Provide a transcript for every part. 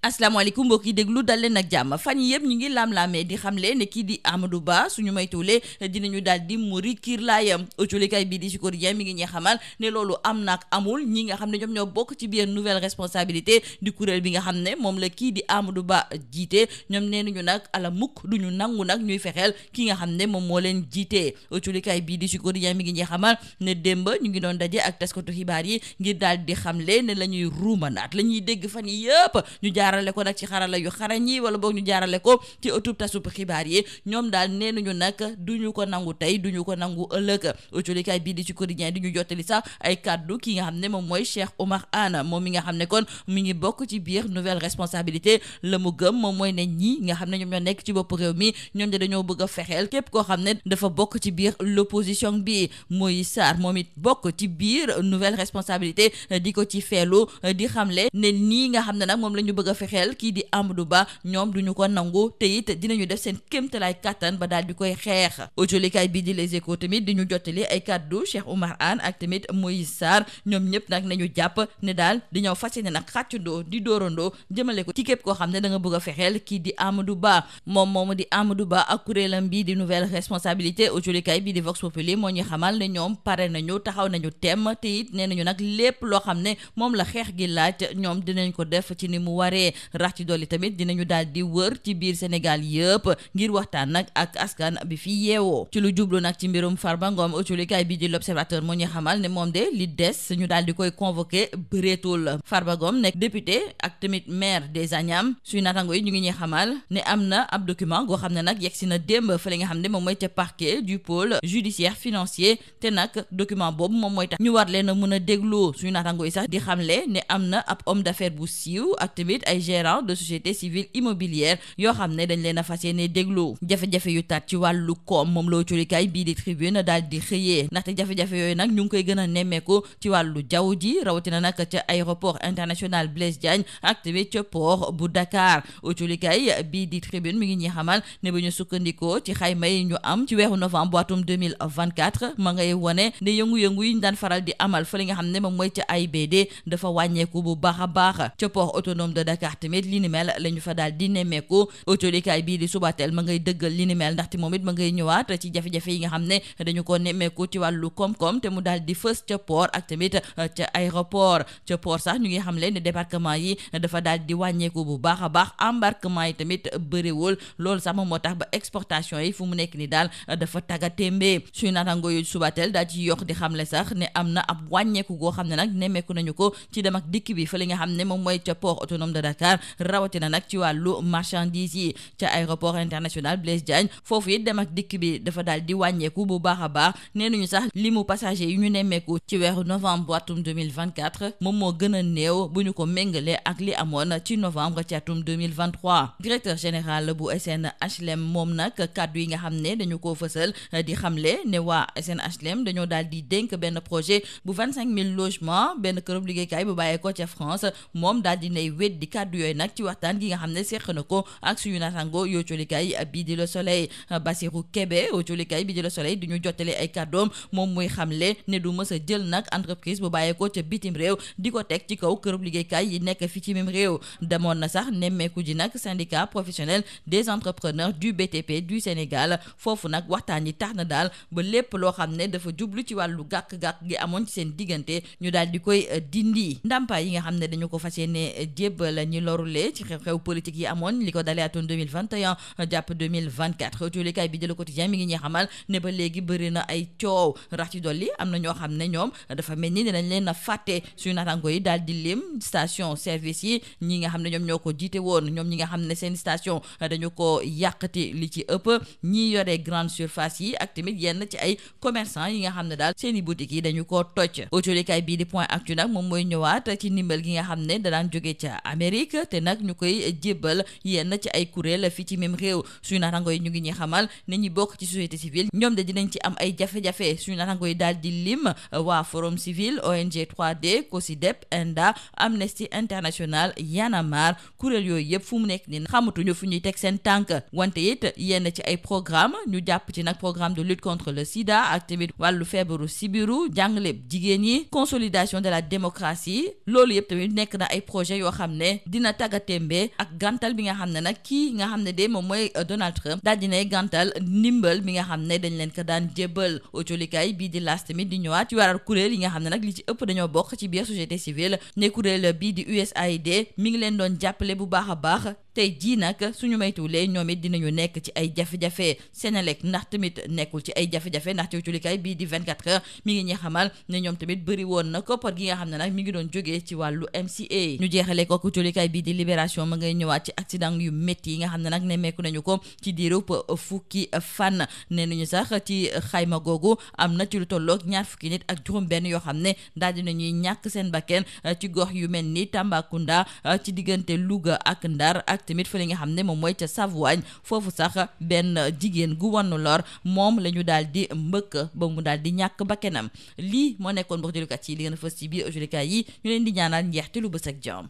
asalaamaaleykum mbokk yi déglu dal leen ak jàmm fan yi yëpp ñu ngi laam-laamee di xamle ne kii di Amadou Ba suñu maytuwulee dinañu daal di muri kiir laayam autolikaay bii di si quotidien mi ngi ñuy xamal ne loolu am naak amul ñi nga xam ne ñoom ñoo bokk ci biir nouvelle responsabilité di kuréel bi nga xam ne moom la kii di Amadou Ba jiite ñoom nee nañu nag ala mukk duñu nangu nag ñuy fexeel ki nga xam ne moom moo leen jiite autolikaay bii di si quotidien mi ngi ñuy xamal ne démb ñu ngi doon daje ak taskatu xibaar yi ngir daal di xamle ne la ñuy ruumanaat la ñuy dégg fan yi yëpp ñu jaarale ko nag ci xarala yu xarañ yi wala boog ñu jaarale ko ci ëttub tasub xibaar yi ñoom daal nee nañu nag duñu ko nangu tey duñu ko nangu ëllëg autolikaay bii di ci quotidien di ñu jottali sax ay kaddu ki nga xam ne moom mooy Cheikh Oumar Anne moom mi nga xam ne kon mi ngi bokk ci biir nouvelle responsabilité la mu gëm moom mooy ne ñi nga xam ne ñoom ñoo nekk ci bopp réew mi ñoom de dañoo bëgg a fexeel képp koo xam ne dafa bokk ci biir l'opposition bi mooy Sarr moom it bokk ci biir nouvelle responsabilité di ko ci feelu di xamle ne nii nga xam ne nag moom la ñu bëgg a fexeel kii di Amadou Ba ñoom duñu ko nangu te it dinañu def seen kéemtalaay kàttan ba daal di koy xeex autolikaay bii di Les Échos tamit di ñu jottali ay kàddu Cheikh Oumar Anne ak tamit Moïse Sarr ñoom ñëpp nag nañu jàpp ne daal dañoo fas yéene nag xàccandoo di dóorandoo jëmale ko ci képp koo xam ne da nga bëgg a fexeel kii di Amadou Ba moom moomu di Amadou Ba ak kuréelam bii di nouvelle responsabilité autolikaay bii di Vox Populi moo ñu xamal ne ñoom pare nañu taxaw nañu temm te it nee nañu nag lépp loo xam ne moom la xeex gi laaj ñoom dinañ ko def ci ni mu waree rax ci dolli tamit dinañu daal di wër ci biir Sénégal yëpp ngir waxtaan nag ak askan bi fi yeewoo ci lu jublu nag ci mbirum Farba Ngom autolikaay bi di l'Observateur moo ñu xamal ne moom de li des ñu daal di koy convoqué bëreetul Farba Ngom nekk député ak tamit maire des Agnam suñu naataango yi ñu ngi ñuy xamal ne am na ab document goo xam ne nag yegg si na démb fële nga xam ne moom mooy ca parquet du pôle judiciaire financier te nag document boobu moom mooy tax ñu war leen a mën a déglu suñu naataango yi sax di xamle ne am na ab homme d'affaires bu siiw ak tamit ay gérant de société civile immobilière yoo xam ne dañ leen a fas yéene déglu jafe-jafe yu tat ci wàllu koom moom la autolikaay bii di Tribune daal di xëyee ndaxte jafe-jafe yooyu nag ñu ngi koy gën a nemmeeku ci wàllu jaww ji rawatina nag ca aéroport international Blaise Diagne ak tamit ca port bu Dakar autolikaay bii di Tribune mi ngi ñuy xamal ne bu ñu sukkandikoo ci xayma yi ñu am ci weeru novembre bu atum 2024 ma ngay wone ne yëngu-yëngu yi ñu daan faral di amal fa li nga xam ne moom mooy ca AIBD dafa wàññeeku bu baax a baax ca port autonome de Dakar tamit li ni mel la ñu fa daal di nemmeeku autolikaay bii di Subatel ma ngay dëggal li ni mel ndaxte moom it ma ngay ñëwaat ci jafe-jafe yi nga xam ne dañu ko nemmeeku ci wàllu koom-koom te mu daal di fës ca port ak tamit ca aéroport ca port sax ñu ngi xam leen ne débarquement yi dafa daal di wàññeeku bu baax a baax embarquement yi tamit bëriwul loolu sax moom moo tax ba exportation yi fu mu nekk ni daal dafa tagga témbee suñu naataango yu Subatel daal ci yokk di xamle sax ne am na ab wàññeeku goo xam ne nag nemmeeku nañu ko ci dem ak dikk bi fa li nga xam ne moom mooy ca port autonome de Dakar rawatina nag ci wàllu marchandise yi ca aéroport international Blaise Diagne foofu it dem ak dikk bi dafa daal di wàññeeku bu baax a baax nee nañu sax limu passager yu ñu nemmeeku ci weeru novembre bu atum 2024 moom moo gën a néew bu ñu ko méngalee ak li amoon ci novembre ci atum 2023 directeur général bu SNHLM moom nag kàddu yi nga xam ne dañu ko fësal di xamle ne waa SNHLM dañoo daal di dénk benn projet bu 25 000 logements benn kërub liggéeykaay bu bàyyee ko ca France moom daal di nay wét di kàddu yooyu nag ci waxtaan gi nga xam ne seq na ko ak suñu naataango yoo colikaay bii di Le Soleil Bassirou Kébé yoo colikaay bii di Le Soleil di ñu jottale ay kàddoom moom muy xamle ne du mës a jël nag entreprise bu bàyyee ko ca bitim réew di ko teg ci kaw kërub liggéeykaay yi nekk fi ci même réew demoon na sax nemmeeku ji nag syndicat professionnel des entrepreneurs du BTP du Sénégal foofu nag waxtaan yi tax na daal ba lépp loo xam ne dafa jublu ci wàllu gàkk-gàkk gi amoon ci seen diggante ñu daal di koy dindi ndàmpaay yi nga xam ne dañu ko fas yéene jébbal ñi lorule ci xew-xew politique yi amoon li ko dalee atum 2021 jàpp 2024 autolikaay bi di Le Quotidien mi ngi ñuy xamal ne ba léegi bëri na ay coow rax ci dolli am na ñoo xam ne ñoom dafa mel ni dinañ leen a fàtte suñu naataango yi daal di lim station service yi ñi nga xam ne ñoom ñoo ko jiite woon ñoom ñi nga xam ne seen station dañu ko yàqati li ci ëpp ñi yore grande surface yi ak tamit yenn ci ay commerçant yi nga xam ne daal seeni boutique yi dañu ko toj autolikaay bii di Point Actu nag moom mooy ñëwaat ci ndimbal gi nga xam ne da daan jóge ca Amérique te nag ñu koy jébbal yenn ci ay kuréel fii ci même réew suñu naataango yi ñu ngi ñuy xamal ne ñi bokk ci société civile ñoom de dinañ ci am ay jafe-jafe suñu naataango yi daal di lim waa Forum Civil ONG 3D COSYDEP ENDA Amnesty International Y'en a marre kuréel yooyu yëpp fu mu nekk ni xamatuñu fu ñuy teg seen tànk wante it yenn ci ay programme ñu jàpp ci nag programme de lutte contre le sida ak tamit wàllu feebaru sibiru jàngale jigéen yi consolidation de la démocratie loolu yëpp tamit nekk na ay projet yoo xam ne dina tàggatémbe ak gàntal bi nga xam ne nag kii nga xam ne de moom mooy Donald Trump daal dinay gàntal ndimbal bi nga xam ne dañ leen ko daan jébbal. autolikaay bii di laas tamit di ñëwaat ci waral kuréel yi nga xam ne nag li ci ëpp dañoo bokk ci biir société civile ne kuréel bii di USAID mi ngi leen doon jàppale bu baax a baax. tey jii nag suñu maytuwulee ñoom it dinañu nekk ci ay jafe-jafe Senelec ndax tamit nekkul ci ay jafe-jafe ndax ci autolikaay bii di 24 heures mi ngi ñuy xamal ne ñoom tamit bëri woon na koppar gi nga xam ne nag mi ngi doon jógee ci wàllu MCA. ñu jeexale ko autolikaay bii di Libération ma ngay ñëwaat ci accident yu métti yi nga xam ne nag nemmeeku nañu ko ci diirub fukki fan nee nañu sax ci xayma googu am na ci lu tolloog 20 nit ak juróom-benn yoo xam ne daal dinañuy ñàkk seen bakken ci gox yu mel ni Tambacounda ci diggante Louga ak Ndar ak tamit fa li nga xam ne moom mooy ca Savoie foofu sax benn jigéen gu wannu lor moom la ñu daal di mbëkk ba mu daal di ñàkk bakkenam lii moo nekkoon mbokk jëlukat yi li gën a fës ci biir autolikaay yi ñu leen di ñaanal njeexte lu bës ak jàmm.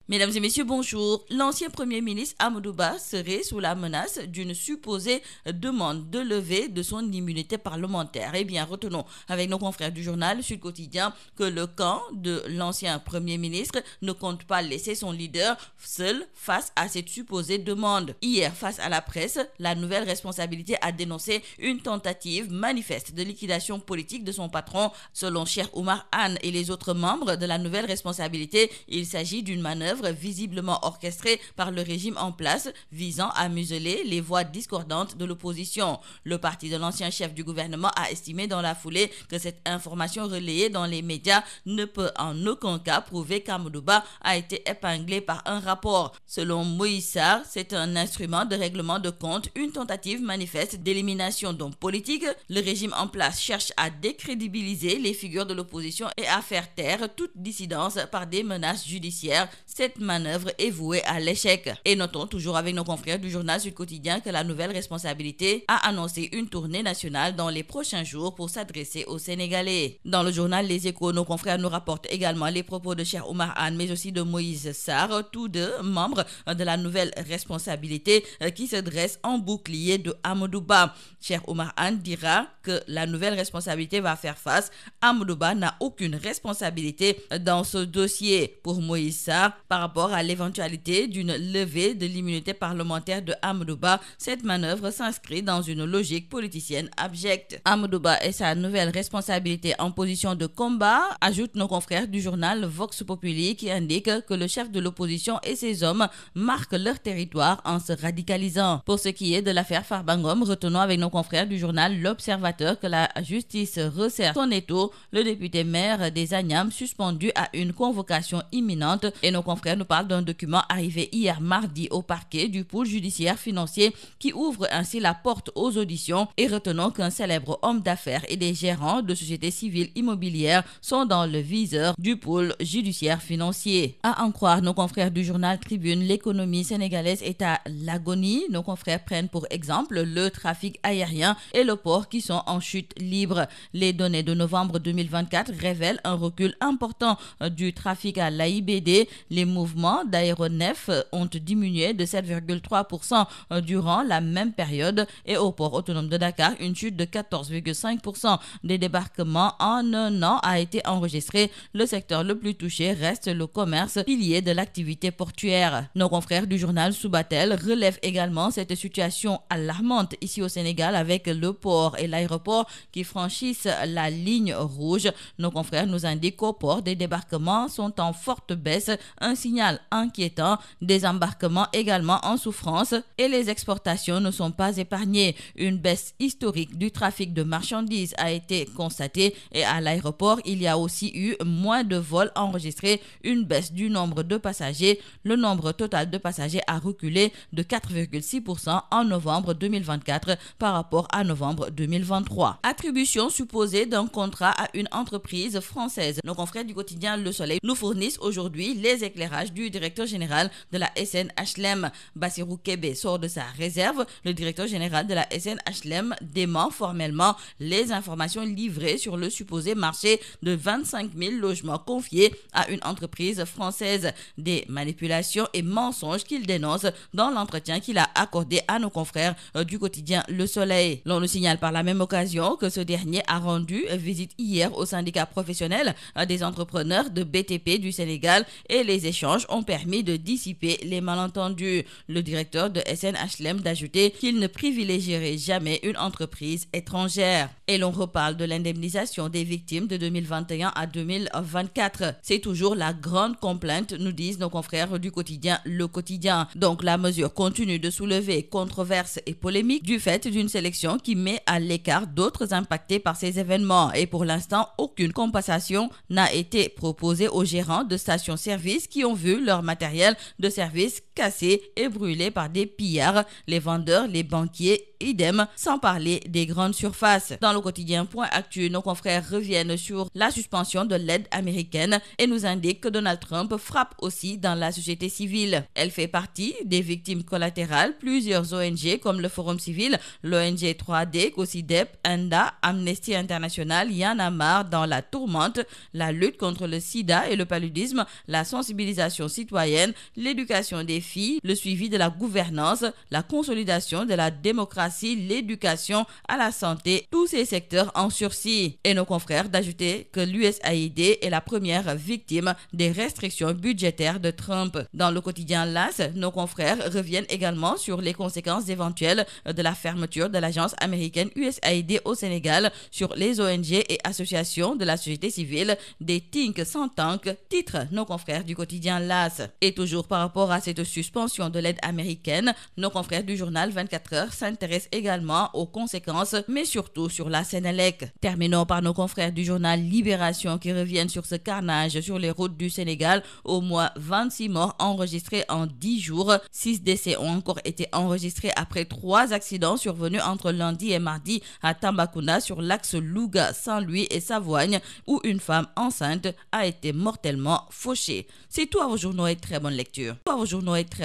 Mesdames et messieurs, bonjour. L'ancien Premier ministre Amadou Ba serait sous la menace d'une supposée demande de levée de son immunité parlementaire. Eh bien, retenons avec nos confrères du journal Sud Quotidien que le camp de l'ancien Premier ministre ne compte pas laisser son leader seul face à cette supposée demande. Hier, face à la presse, la nouvelle responsabilité a dénoncé une tentative manifeste de liquidation politique de son patron. Selon Cheikh Oumar Anne et les autres membres de la nouvelle responsabilité, il s'agit d'une manœuvre visiblement orchestrée par le régime en place visant à museler les voix discordantes de l'opposition. Le parti de l'ancien chef du gouvernement a estimé dans la foulée que cette information relayée dans les médias ne peut en aucun cas prouver qu'Amadou Ba a été épinglé par un rapport. Selon Moïse Sarr, c'est un instrument de règlement de compte, une tentative manifeste d'élimination d'hommes politiques. Le régime en place cherche à décrédibiliser les figures de l'opposition et à faire taire toute dissidence par des menaces judiciaires. Cette manœuvre est vouée à l'échec. Et notons toujours avec nos confrères du journal Sud Quotidien que la nouvelle responsabilité a annoncé une tournée nationale dans les prochains jours pour s'adresser aux Sénégalais. Dans le journal Les Échos, nos confrères nous rapportent également les propos de Cheikh Oumar Anne, mais aussi de Moïse Sarr, tous deux membres de la nouvelle responsabilité qui se dressent en bouclier de Amadou Ba. Cheikh Oumar Anne dira que la nouvelle responsabilité va faire face. Amadou Ba n'a aucune responsabilité dans ce dossier. Pour Moïse Sarr, par rapport à l'éventualité d'une levée de l'immunité parlementaire de Amadou Ba, cette manœuvre s'inscrit dans une logique politicienne abjecte. Amadou Ba et sa nouvelle responsabilité en position de combat, ajoutent nos confrères du journal Vox Populi qui indique que le chef de l'opposition et ses hommes marquent leur territoire en se radicalisant. Pour ce qui est de l'affaire Farba Ngom, retenons avec nos confrères du journal L'Observateur que la justice resserre son étau, le député maire des Agnam suspendu à une convocation imminente, et nos confrères nous parlent d'un document arrivé hier mardi au parquet du pôle judiciaire financier qui ouvre ainsi la porte aux auditions. Et retenons qu'un célèbre homme d'affaires et des gérants de sociétés civiles immobilières sont dans le viseur du pôle judiciaire financier. À en croire nos confrères du journal Tribune, l'économie sénégalaise est à l'agonie. Nos confrères prennent pour exemple le trafic aérien et le port qui sont en chute libre. Les données de novembre 2024 révèlent un recul important du trafic à l'AIBD. Les mouvements d'aéronefs ont diminué de 7,3% durant la même période, et au port autonome de Dakar, une chute de 14,5% des débarquements en un an a été enregistrée. Le secteur le plus touché reste le commerce, pilier de l'activité portuaire. Nos confrères du journal Subatel relèvent également cette situation alarmante ici au Sénégal avec le port et l'aéroport qui franchissent la ligne rouge. Nos confrères nous indiquent qu'au port, des débarquements sont en forte baisse, un signal inquiétant, des embarquements également en souffrance, et les exportations ne sont pas épargnées. Une baisse historique du trafic de marchandises a été constatée, et à l'aéroport, il y a aussi eu moins de vols enregistrés, une baisse du nombre de passagers. Le nombre total de passagers a reculé de 4,6% en novembre 2024 par rapport à novembre 2023. Attribution supposée d'un contrat à une entreprise française. Nos confrères du quotidien Le Soleil nous fournissent aujourd'hui les éclairages du directeur général de la SNHLM. Bassirou Kébé sort de sa réserve. Le directeur général de la SNHLM dément formellement les informations livrées sur le supposé marché de 25 000 logements confiés à une entreprise française. Des manipulations et mensonges qu'il dénonce dans l'entretien qu'il a accordé à nos confrères du quotidien Le Soleil. L'on nous signale par la même occasion que ce dernier a rendu visite hier au syndicat professionnel des entrepreneurs de BTP du Sénégal, et les échanges échanges ont permis de dissiper les malentendus. Le directeur de SNHLM d'ajouter qu'il ne privilégierait jamais une entreprise étrangère. Et l'on reparle de l'indemnisation des victimes de 2021 à 2024. C'est toujours la grande complainte, nous disent nos confrères du quotidien Le Quotidien. Donc la mesure continue de soulever controverses et polémiques du fait d'une sélection qui met à l'écart d'autres impactés par ces événements. Et pour l'instant, aucune compensation n'a été proposée aux gérants de stations-service qui ont vu leur matériel de service cassé et brûlé par des pillards, les vendeurs, les banquiers, idem, sans parler des grandes surfaces. Dans le quotidien Point Actu, nos confrères reviennent sur la suspension de l'aide américaine et nous indiquent que Donald Trump frappe aussi dans la société civile. Elle fait partie des victimes collatérales. Plusieurs ONG comme le Forum Civil, l'ONG 3D, COSIDEP, ANDA, Amnesty International, Y'en a marre dans la tourmente, la lutte contre le sida et le paludisme, la sensibilisation citoyenne, l'éducation des filles, le suivi de la gouvernance, la consolidation de la démocratie, l'éducation à la santé, tous ces secteurs en sursis. Et nos confrères d'ajouter que l'USAID est la première victime des restrictions budgétaires de Trump. Dans le quotidien LAS, nos confrères reviennent également sur les conséquences éventuelles de la fermeture de l'agence américaine USAID au Sénégal sur les ONG et associations de la société civile, des think sans tank, titre nos confrères du quotidien LAS. Et toujours par rapport à cette suspension de l'aide américaine, nos confrères du journal 24 heures s'intéressent également aux conséquences, mais surtout sur la Sénélec. Terminons par nos confrères du journal Libération qui reviennent sur ce carnage sur les routes du Sénégal. Au moins 26 morts enregistrés en 10 jours. 6 décès ont encore été enregistrés après 3 accidents survenus entre lundi et mardi à Tambacounda sur l'axe Louga-Saint-Louis et Savoigne où une femme enceinte a été mortellement fauchée. C'est tout à vos journaux et très bonne lecture.